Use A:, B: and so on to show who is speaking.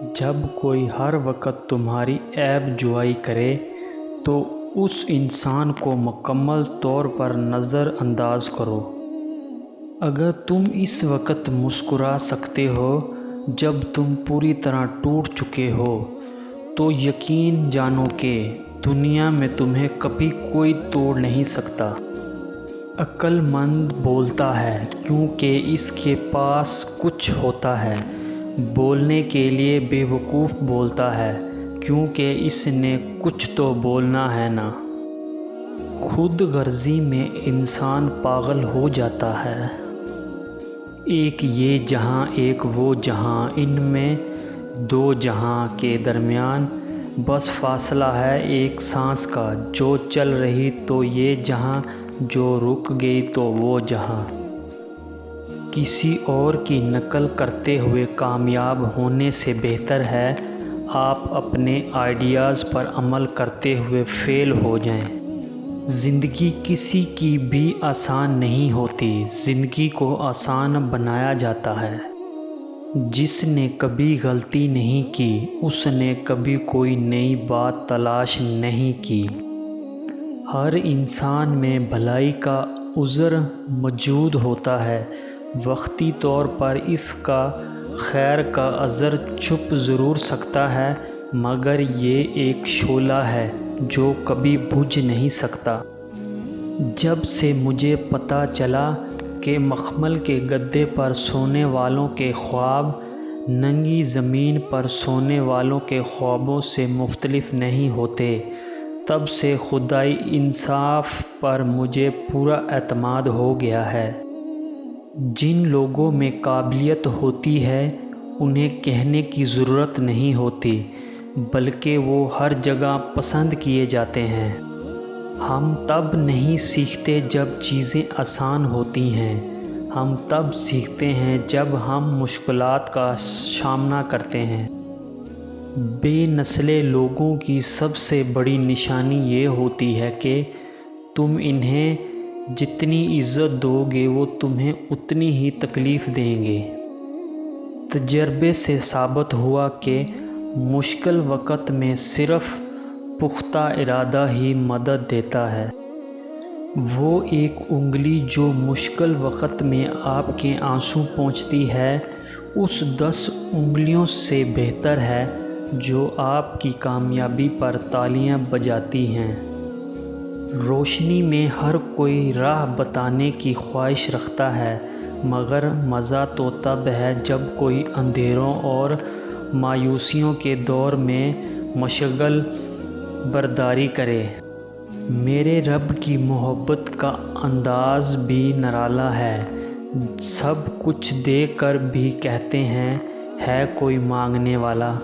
A: جب کوئی ہر وقت تمہاری عیب جوائی کرے تو اس انسان کو مکمل طور پر نظر انداز کرو۔ اگر تم اس وقت مسکرا سکتے ہو جب تم پوری طرح ٹوٹ چکے ہو تو یقین جانو کہ دنیا میں تمہیں کبھی کوئی توڑ نہیں سکتا۔ عقل مند بولتا ہے کیونکہ اس کے پاس کچھ ہوتا ہے، بولنے کے لیے بے وقوف بولتا ہے کیونکہ اس نے کچھ تو بولنا ہے نا۔ خود غرضی میں انسان پاگل ہو جاتا ہے۔ ایک یہ جہاں ایک وہ جہاں، ان میں دو جہاں کے درمیان بس فاصلہ ہے ایک سانس کا، جو چل رہی تو یہ جہاں، جو رک گئی تو وہ جہاں۔ کسی اور کی نقل کرتے ہوئے کامیاب ہونے سے بہتر ہے آپ اپنے آئیڈیاز پر عمل کرتے ہوئے فیل ہو جائیں۔ زندگی کسی کی بھی آسان نہیں ہوتی، زندگی کو آسان بنایا جاتا ہے۔ جس نے کبھی غلطی نہیں کی اس نے کبھی کوئی نئی بات تلاش نہیں کی۔ ہر انسان میں بھلائی کا عذر موجود ہوتا ہے، وقتی طور پر اس کا خیر کا عذر چھپ ضرور سکتا ہے مگر یہ ایک شعلہ ہے جو کبھی بجھ نہیں سکتا۔ جب سے مجھے پتہ چلا کہ مخمل کے گدے پر سونے والوں کے خواب ننگی زمین پر سونے والوں کے خوابوں سے مختلف نہیں ہوتے، تب سے خدائی انصاف پر مجھے پورا اعتماد ہو گیا ہے۔ جن لوگوں میں قابلیت ہوتی ہے انہیں کہنے کی ضرورت نہیں ہوتی، بلکہ وہ ہر جگہ پسند کیے جاتے ہیں۔ ہم تب نہیں سیکھتے جب چیزیں آسان ہوتی ہیں، ہم تب سیکھتے ہیں جب ہم مشکلات کا سامنا کرتے ہیں۔ بے نسل لوگوں کی سب سے بڑی نشانی یہ ہوتی ہے کہ تم انہیں جتنی عزت دو گے وہ تمہیں اتنی ہی تکلیف دیں گے۔ تجربے سے ثابت ہوا کہ مشکل وقت میں صرف پختہ ارادہ ہی مدد دیتا ہے۔ وہ ایک انگلی جو مشکل وقت میں آپ کے آنسو پونچھتی ہے اس 10 انگلیوں سے بہتر ہے جو آپ کی کامیابی پر تالیاں بجاتی ہیں۔ روشنی میں ہر کوئی راہ بتانے کی خواہش رکھتا ہے مگر مزہ تو تب ہے جب کوئی اندھیروں اور مایوسیوں کے دور میں مشعل برداری کرے۔ میرے رب کی محبت کا انداز بھی نرالا ہے، سب کچھ دے کر بھی کہتے ہیں ہے کوئی مانگنے والا۔